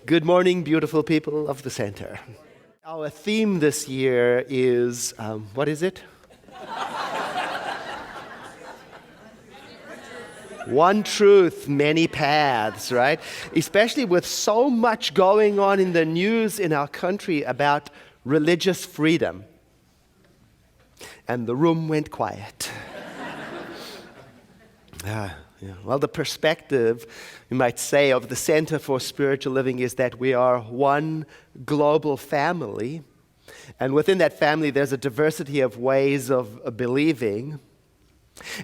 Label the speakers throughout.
Speaker 1: Good morning, beautiful people of the center. Our theme this year is, what is it? One truth, many paths, right? Especially with so much going on in the news in our country about religious freedom. And the room went quiet. Well, the perspective, you might say, of the Center for Spiritual Living is that we are one global family. And within that family, there's a diversity of ways of believing.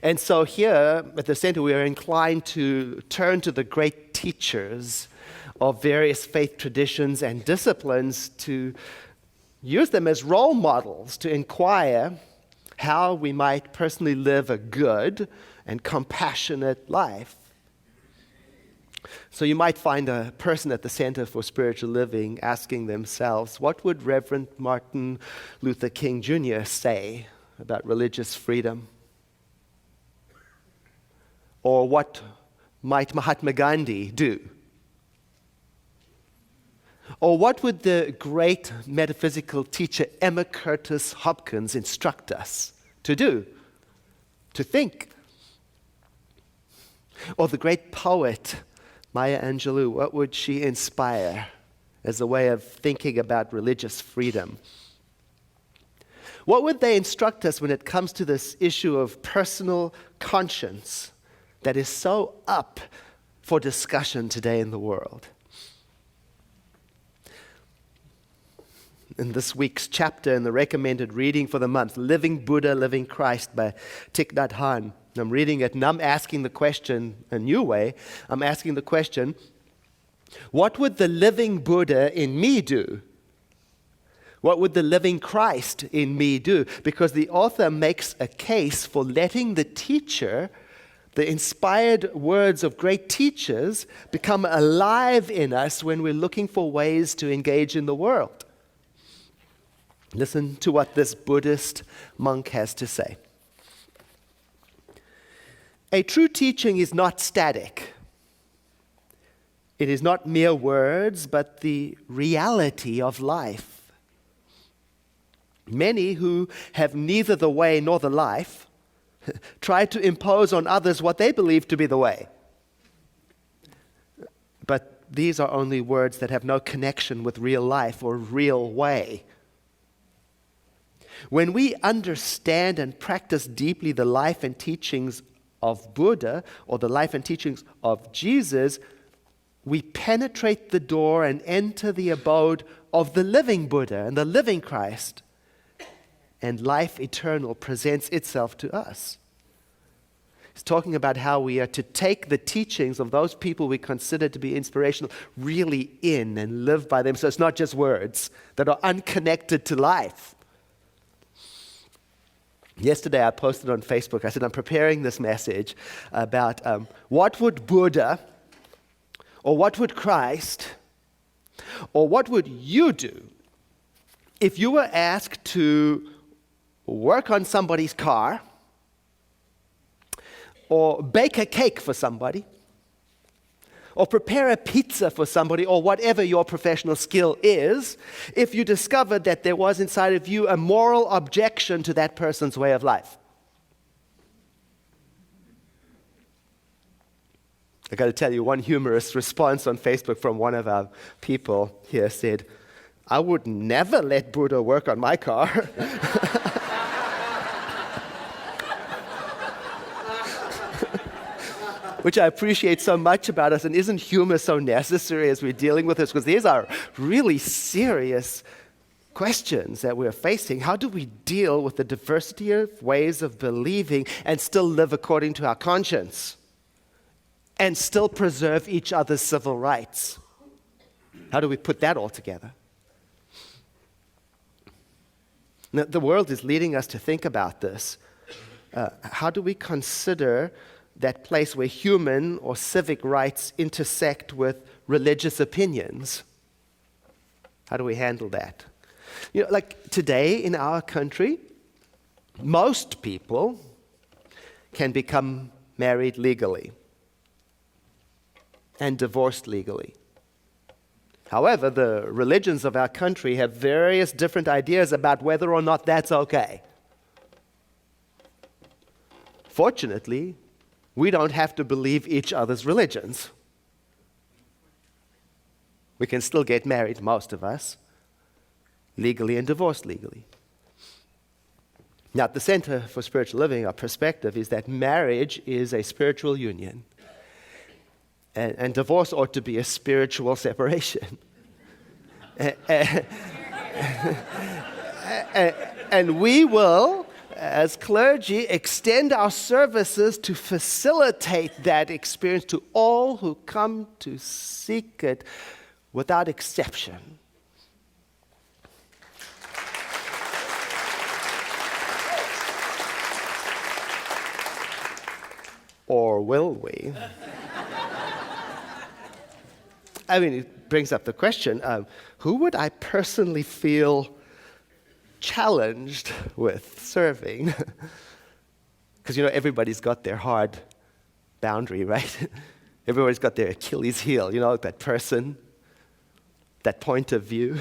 Speaker 1: And so here at the Center, we are inclined to turn to the great teachers of various faith traditions and disciplines to use them as role models to inquire how we might personally live a good and compassionate life. So you might find a person at the Center for Spiritual Living asking themselves, what would Reverend Martin Luther King Jr. say about religious freedom? Or what might Mahatma Gandhi do? Or what would the great metaphysical teacher Emma Curtis Hopkins instruct us to do, to think? Or the great poet Maya Angelou, what would she inspire as a way of thinking about religious freedom? What would they instruct us when it comes to this issue of personal conscience that is so up for discussion today in the world? In this week's chapter in the recommended reading for the month, Living Buddha, Living Christ by Thich Nhat Hanh, I'm reading it and I'm asking the question a new way. I'm asking the question, what would the living Buddha in me do? What would the living Christ in me do? Because the author makes a case for letting the teacher, the inspired words of great teachers, become alive in us when we're looking for ways to engage in the world. Listen to what this Buddhist monk has to say. A true teaching is not static. It is not mere words, but the reality of life. Many who have neither the way nor the life try to impose on others what they believe to be the way. But these are only words that have no connection with real life or real way. When we understand and practice deeply the life and teachings of Buddha or the life and teachings of Jesus, we penetrate the door and enter the abode of the living Buddha and the living Christ, and life eternal presents itself to us. He's talking about how we are to take the teachings of those people we consider to be inspirational really in and live by them, so it's not just words that are unconnected to life. Yesterday I posted on Facebook, I said I'm preparing this message about what would Buddha, or what would Christ, or what would you do if you were asked to work on somebody's car, or bake a cake for somebody, or prepare a pizza for somebody, or whatever your professional skill is, if you discovered that there was inside of you a moral objection to that person's way of life. I got to tell you, one humorous response on Facebook from one of our people here said, I would never let Buddha work on my car. Which I appreciate so much about us. And isn't humor so necessary as we're dealing with this? Because these are really serious questions that we're facing. How do we deal with the diversity of ways of believing and still live according to our conscience? And still preserve each other's civil rights? How do we put that all together? Now, the world is leading us to think about this. How do we consider that place where human or civic rights intersect with religious opinions? How do we handle that? Like today in our country, most people can become married legally and divorced legally. However, the religions of our country have various different ideas about whether or not that's okay. Fortunately, we don't have to believe each other's religions. We can still get married, most of us, legally and divorced legally. Now, at the Center for Spiritual Living, our perspective is that marriage is a spiritual union, and divorce ought to be a spiritual separation. And we will, as clergy, extend our services to facilitate that experience to all who come to seek it without exception. Or will we? I mean, it brings up the question, who would I personally feel challenged with serving? Because, everybody's got their hard boundary, right? Everybody's got their Achilles heel, that person, that point of view.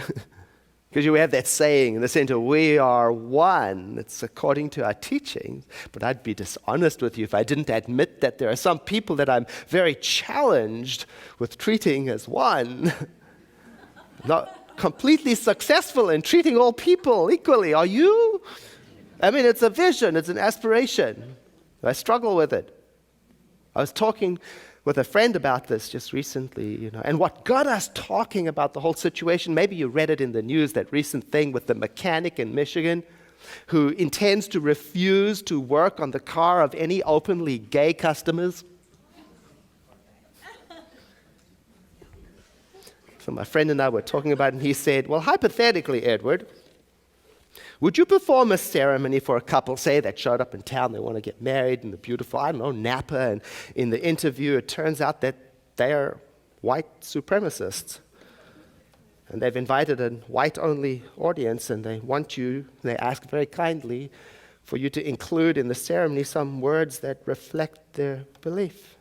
Speaker 1: Because we have that saying in the center, we are one. It's according to our teachings. But I'd be dishonest with you if I didn't admit that there are some people that I'm very challenged with treating as one. Not completely successful in treating all people equally. Are you? I mean, it's a vision. It's an aspiration. I struggle with it. I was talking with a friend about this just recently, and what got us talking about the whole situation, maybe you read it in the news, that recent thing with the mechanic in Michigan who intends to refuse to work on the car of any openly gay customers. So my friend and I were talking about it, and he said, well, hypothetically, Edward, would you perform a ceremony for a couple, say, that showed up in town, they want to get married in the beautiful, Napa, and in the interview it turns out that they are white supremacists. And they've invited a white-only audience, and they ask very kindly for you to include in the ceremony some words that reflect their belief.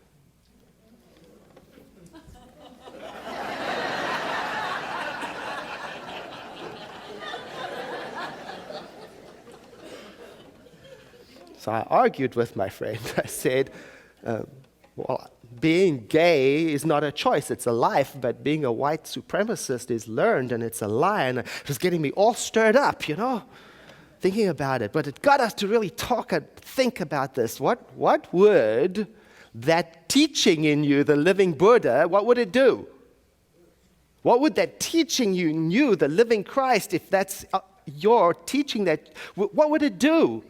Speaker 1: So I argued with my friend. I said, being gay is not a choice, it's a life, but being a white supremacist is learned, and it's a lie. And it was getting me all stirred up, thinking about it. But it got us to really talk and think about this. What would that teaching in you, the living Buddha, what would it do? What would that teaching in you, the living Christ, if that's your teaching, what would it do?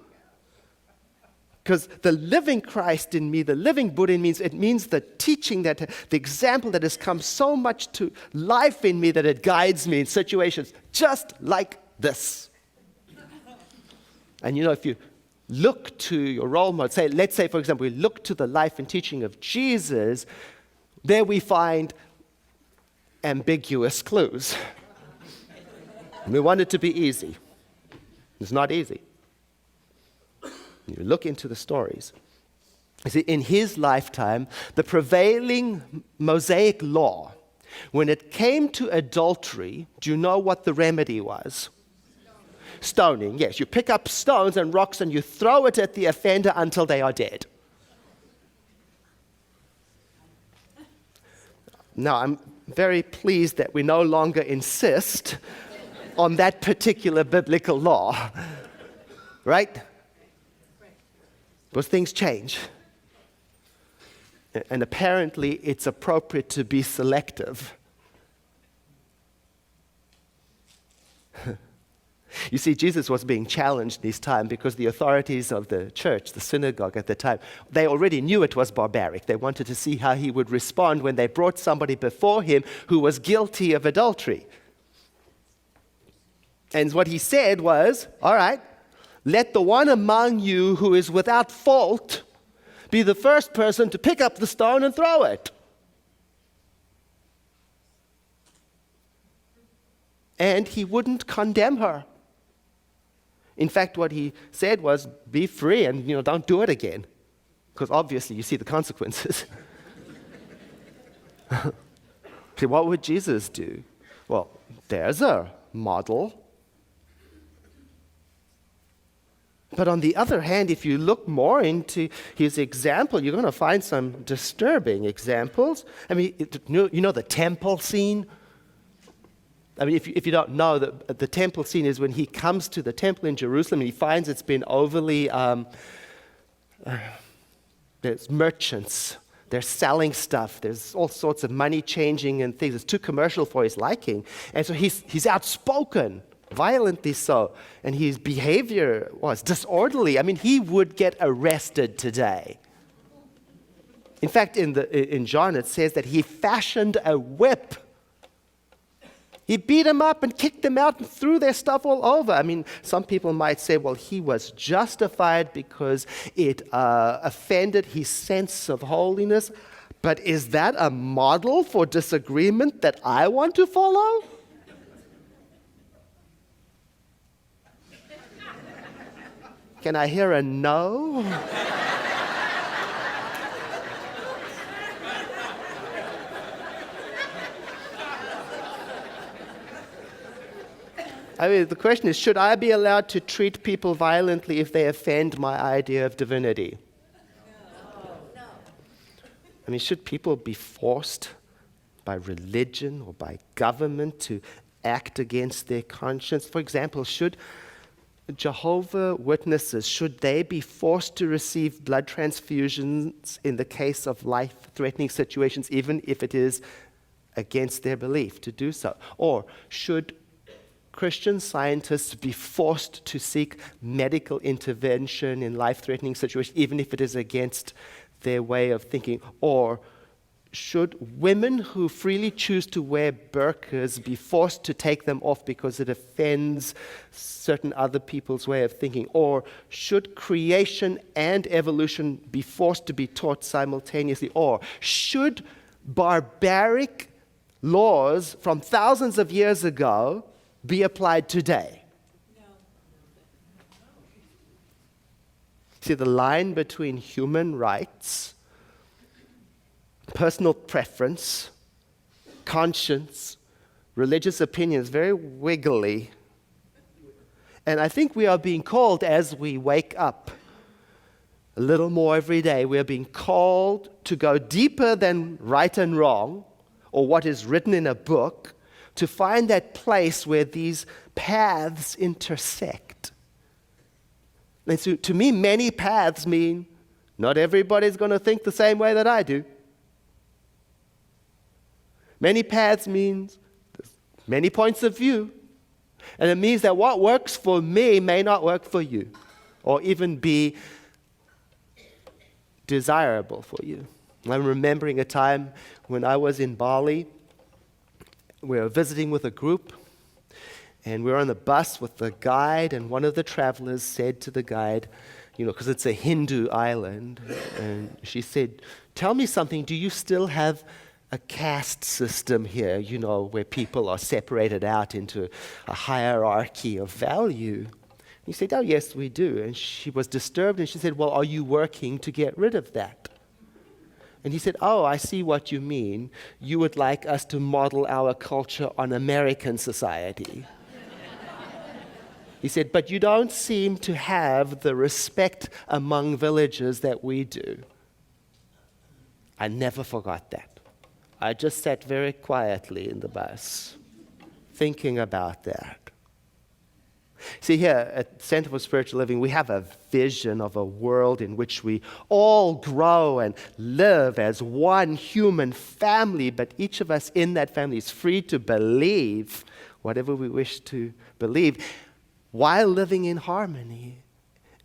Speaker 1: Because the living Christ in me, the living Buddha in me, it means the teaching, the example that has come so much to life in me that it guides me in situations just like this. And if you look to your role model, let's say, for example, we look to the life and teaching of Jesus, there we find ambiguous clues. We want it to be easy. It's not easy. You look into the stories. You see, in his lifetime, the prevailing Mosaic law, when it came to adultery, do you know what the remedy was? Stoning, yes. You pick up stones and rocks and you throw it at the offender until they are dead. Now, I'm very pleased that we no longer insist on that particular biblical law, right? Because things change. And apparently it's appropriate to be selective. You see, Jesus was being challenged this time because the authorities of the church, the synagogue at the time, they already knew it was barbaric. They wanted to see how he would respond when they brought somebody before him who was guilty of adultery. And what he said was, all right, let the one among you who is without fault be the first person to pick up the stone and throw it. And he wouldn't condemn her. In fact, what he said was, be free and don't do it again. Because obviously you see the consequences. See, what would Jesus do? Well, there's a model. But on the other hand, if you look more into his example, you're going to find some disturbing examples. I mean, you know the temple scene? I mean, if you don't know, the temple scene is when he comes to the temple in Jerusalem and he finds it's been overly, there's merchants, they're selling stuff, there's all sorts of money changing and things. It's too commercial for his liking. And so he's outspoken, violently so, and his behavior was disorderly. I mean, he would get arrested today. In fact, in John it says that he fashioned a whip. He beat them up and kicked them out and threw their stuff all over. I mean, some people might say, well, he was justified because it offended his sense of holiness. But is that a model for disagreement that I want to follow? Can I hear a no? I mean, the question is, should I be allowed to treat people violently if they offend my idea of divinity? No. I mean, should people be forced by religion or by government to act against their conscience? For example, should Jehovah's Witnesses, should they be forced to receive blood transfusions in the case of life-threatening situations, even if it is against their belief to do so? Or should Christian scientists be forced to seek medical intervention in life-threatening situations, even if it is against their way of thinking? Or should women who freely choose to wear burqas be forced to take them off because it offends certain other people's way of thinking? Or should creation and evolution be forced to be taught simultaneously? Or should barbaric laws from thousands of years ago be applied today? No. See, the line between human rights, personal preference, conscience, religious opinion is very wiggly. And I think we are being called, as we wake up a little more every day, we are being called to go deeper than right and wrong or what is written in a book, to find that place where these paths intersect. And so, to me, many paths mean not everybody's going to think the same way that I do. Many paths means many points of view. And it means that what works for me may not work for you, or even be desirable for you. I'm remembering a time when I was in Bali. We were visiting with a group, and we were on the bus with the guide, and one of the travelers said to the guide, because it's a Hindu island, and she said, "Tell me something, do you still have a caste system here, where people are separated out into a hierarchy of value?" And he said, "Oh, yes, we do." And she was disturbed, and she said, "Well, are you working to get rid of that?" And he said, "Oh, I see what you mean. You would like us to model our culture on American society." He said, "But you don't seem to have the respect among villagers that we do." I never forgot that. I just sat very quietly in the bus, thinking about that. See, here at Center for Spiritual Living, we have a vision of a world in which we all grow and live as one human family, but each of us in that family is free to believe whatever we wish to believe while living in harmony.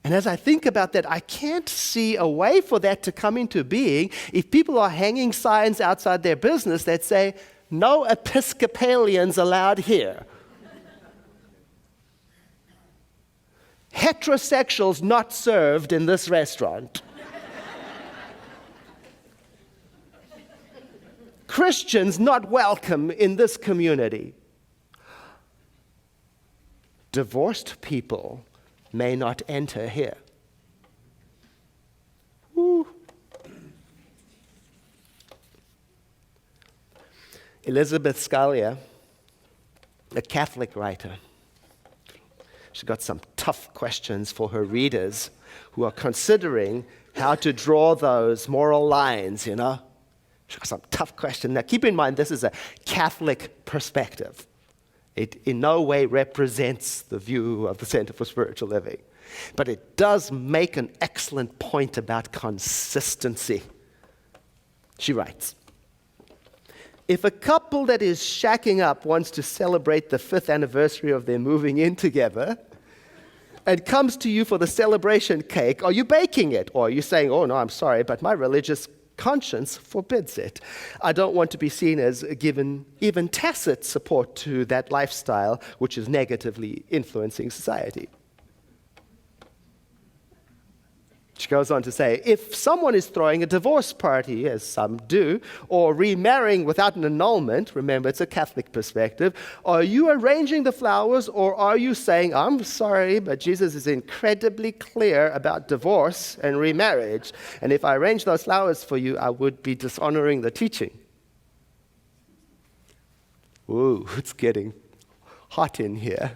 Speaker 1: And as I think about that, I can't see a way for that to come into being if people are hanging signs outside their business that say, "No Episcopalians allowed here." "Heterosexuals not served in this restaurant." "Christians not welcome in this community." "Divorced people may not enter here." Woo. Elizabeth Scalia a Catholic writer. She's got some tough questions for her readers who are considering how to draw those moral lines, She's got some tough questions. Now, keep in mind, this is a Catholic perspective. It in no way represents the view of the Center for Spiritual Living. But it does make an excellent point about consistency. She writes, if a couple that is shacking up wants to celebrate the 5th anniversary of their moving in together and comes to you for the celebration cake, are you baking it? Or are you saying, oh, no, I'm sorry, but my religious conscience forbids it. I don't want to be seen as given even tacit support to that lifestyle which is negatively influencing society. She goes on to say, if someone is throwing a divorce party, as some do, or remarrying without an annulment, remember it's a Catholic perspective, are you arranging the flowers, or are you saying, I'm sorry, but Jesus is incredibly clear about divorce and remarriage, and if I arrange those flowers for you, I would be dishonoring the teaching? Ooh, it's getting hot in here.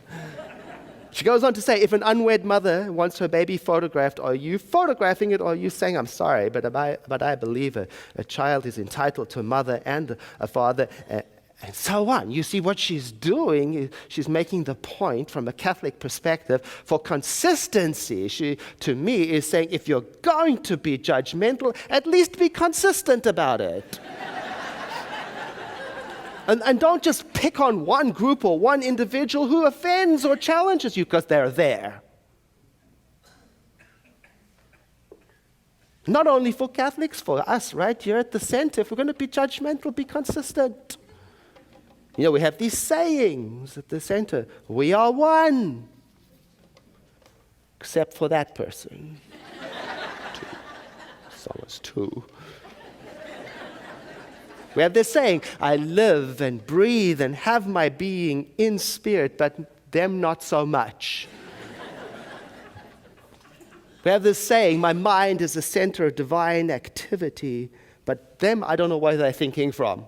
Speaker 1: She goes on to say, if an unwed mother wants her baby photographed, are you photographing it, or are you saying, I'm sorry, but I believe a child is entitled to a mother and a father, and so on. You see what she's doing, she's making the point from a Catholic perspective for consistency. She, to me, is saying, if you're going to be judgmental, at least be consistent about it. And don't just pick on one group or one individual who offends or challenges you because they're there. Not only for Catholics, for us right here at the center. If we're going to be judgmental, be consistent. We have these sayings at the center. We are one. Except for that person. Two. Someone's two. We have this saying, I live and breathe and have my being in spirit, but them not so much. We have this saying, my mind is the center of divine activity, but them I don't know where they're thinking from.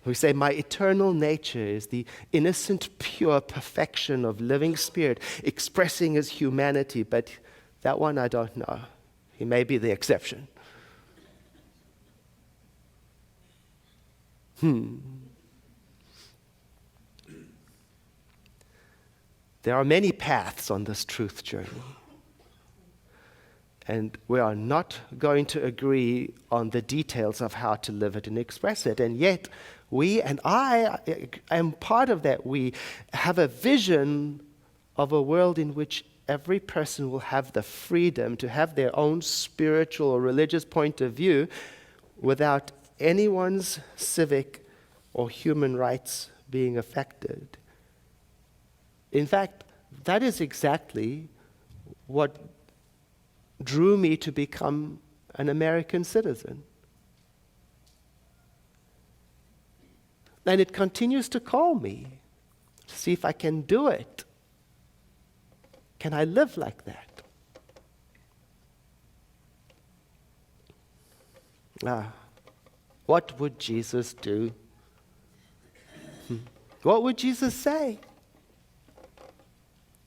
Speaker 1: We say, my eternal nature is the innocent, pure perfection of living spirit, expressing his humanity, but that one I don't know. He may be the exception. There are many paths on this truth journey. And we are not going to agree on the details of how to live it and express it. And yet, we, and I am part of that, we have a vision of a world in which every person will have the freedom to have their own spiritual or religious point of view without anyone's civic or human rights being affected. In fact, that is exactly what drew me to become an American citizen. And it continues to call me to see if I can do it. Can I live like that? What would Jesus do? What would Jesus say?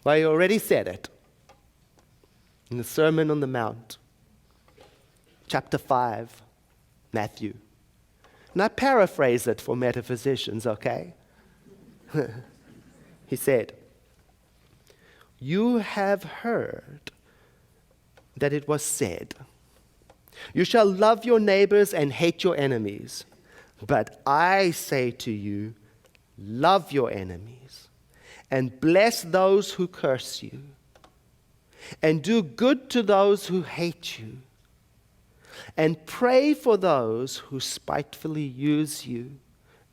Speaker 1: Well, he already said it in the Sermon on the Mount, chapter 5, Matthew. And I paraphrase it for metaphysicians, okay? He said, you have heard that it was said, you shall love your neighbors and hate your enemies. But I say to you, love your enemies and bless those who curse you, and do good to those who hate you, and pray for those who spitefully use you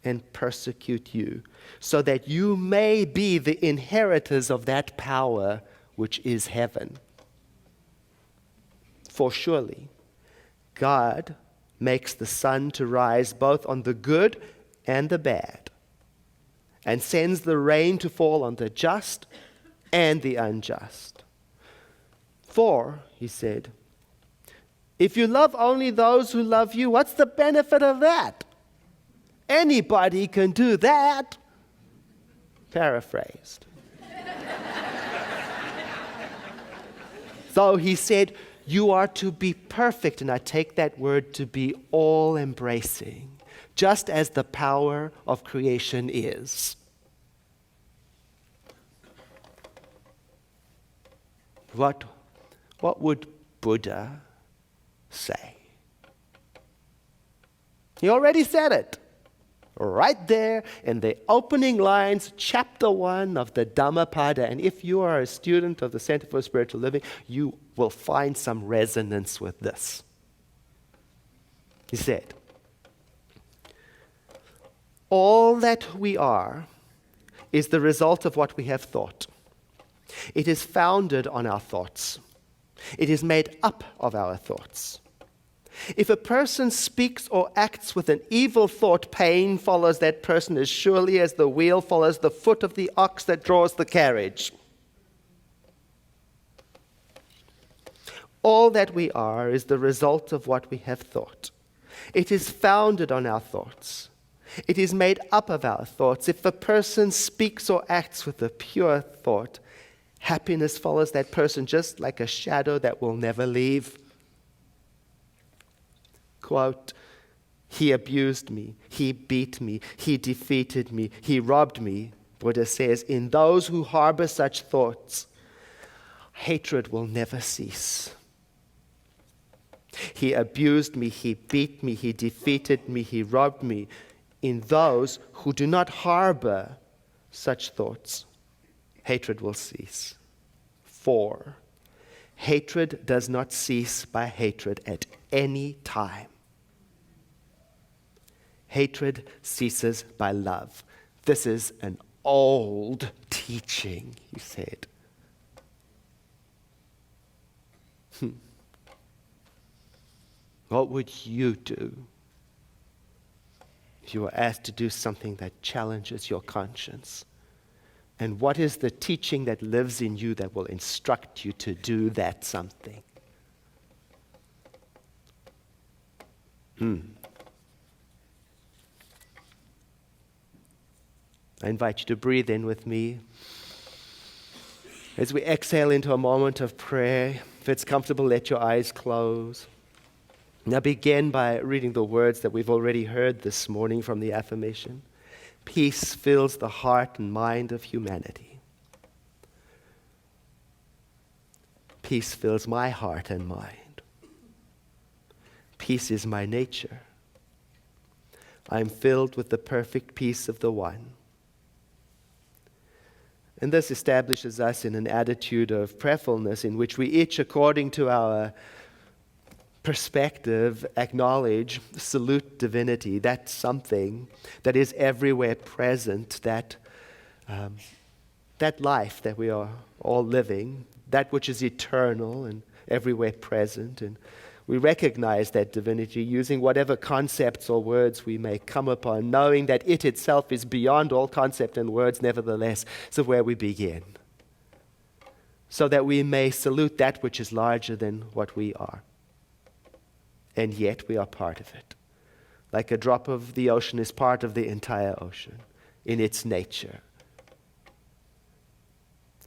Speaker 1: and persecute you, so that you may be the inheritors of that power which is heaven. For surely God makes the sun to rise both on the good and the bad, and sends the rain to fall on the just and the unjust. For, he said, if you love only those who love you, what's the benefit of that? Anybody can do that. Paraphrased. So he said, you are to be perfect, and I take that word to be all-embracing, just as the power of creation is. What would Buddha say? He already said it. Right there in the opening lines, chapter 1 of the Dhammapada. And if you are a student of the Center for Spiritual Living, you will find some resonance with this. He said, all that we are is the result of what we have thought. It is founded on our thoughts. It is made up of our thoughts. If a person speaks or acts with an evil thought, pain follows that person as surely as the wheel follows the foot of the ox that draws the carriage. All that we are is the result of what we have thought. It is founded on our thoughts. It is made up of our thoughts. If a person speaks or acts with a pure thought, happiness follows that person just like a shadow that will never leave. Quote, he abused me, he beat me, he defeated me, he robbed me. Buddha says, in those who harbor such thoughts, hatred will never cease. He abused me, he beat me, he defeated me, he robbed me. In those who do not harbor such thoughts, hatred will cease. 4, hatred does not cease by hatred at any time. Hatred ceases by love. This is an old teaching, he said. What would you do if you were asked to do something that challenges your conscience? And what is the teaching that lives in you that will instruct you to do that something? I invite you to breathe in with me. As we exhale into a moment of prayer, if it's comfortable, let your eyes close. Now begin by reading the words that we've already heard this morning from the affirmation. Peace fills the heart and mind of humanity. Peace fills my heart and mind. Peace is my nature. I am filled with the perfect peace of the One. And this establishes us in an attitude of prayerfulness in which we each, according to our perspective, acknowledge, salute divinity, that something that is everywhere present, that life that we are all living, that which is eternal and everywhere present. And we recognize that divinity using whatever concepts or words we may come upon, knowing that it itself is beyond all concept and words nevertheless. So where we begin, so that we may salute that which is larger than what we are. And yet we are part of it. Like a drop of the ocean is part of the entire ocean in its nature.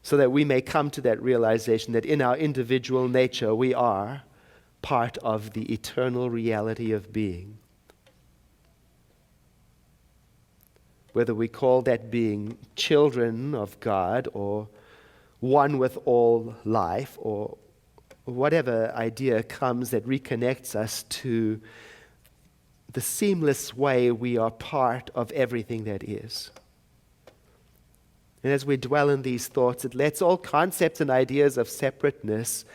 Speaker 1: So that we may come to that realization that in our individual nature we are part of the eternal reality of being. Whether we call that being children of God or one with all life or whatever idea comes that reconnects us to the seamless way we are part of everything that is. And as we dwell in these thoughts, it lets all concepts and ideas of separateness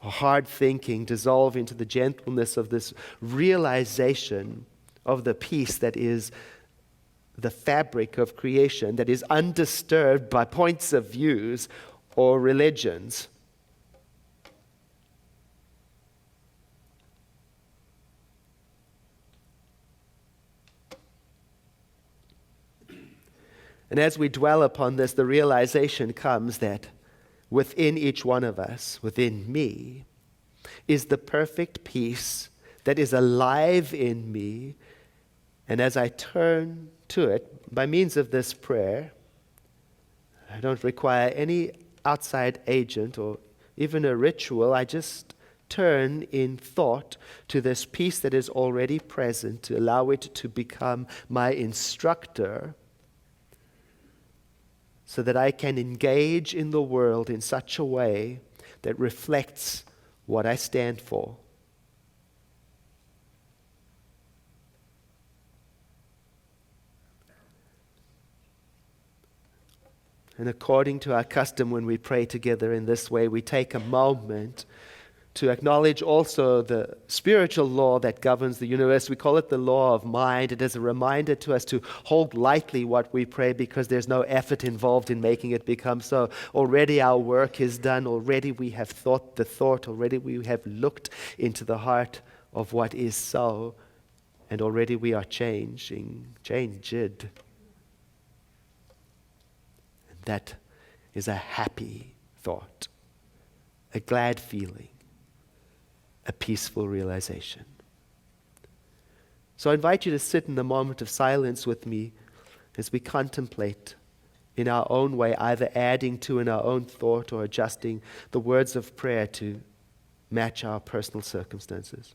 Speaker 1: or hard thinking dissolve into the gentleness of this realization of the peace that is the fabric of creation, that is undisturbed by points of views or religions. And as we dwell upon this, the realization comes that within each one of us, within me, is the perfect peace that is alive in me And as I turn to it, by means of this prayer, I don't require any outside agent or even a ritual. I just turn in thought to this peace that is already present, to allow it to become my instructor, so that I can engage in the world in such a way that reflects what I stand for. And according to our custom, when we pray together in this way, we take a moment to acknowledge also the spiritual law that governs the universe. We call it the law of mind. It is a reminder to us to hold lightly what we pray, because there's no effort involved in making it become so. Already our work is done. Already we have thought the thought. Already we have looked into the heart of what is so. And already we are changed. That is a happy thought, a glad feeling, a peaceful realization. So I invite you to sit in a moment of silence with me as we contemplate in our own way, either adding to in our own thought or adjusting the words of prayer to match our personal circumstances.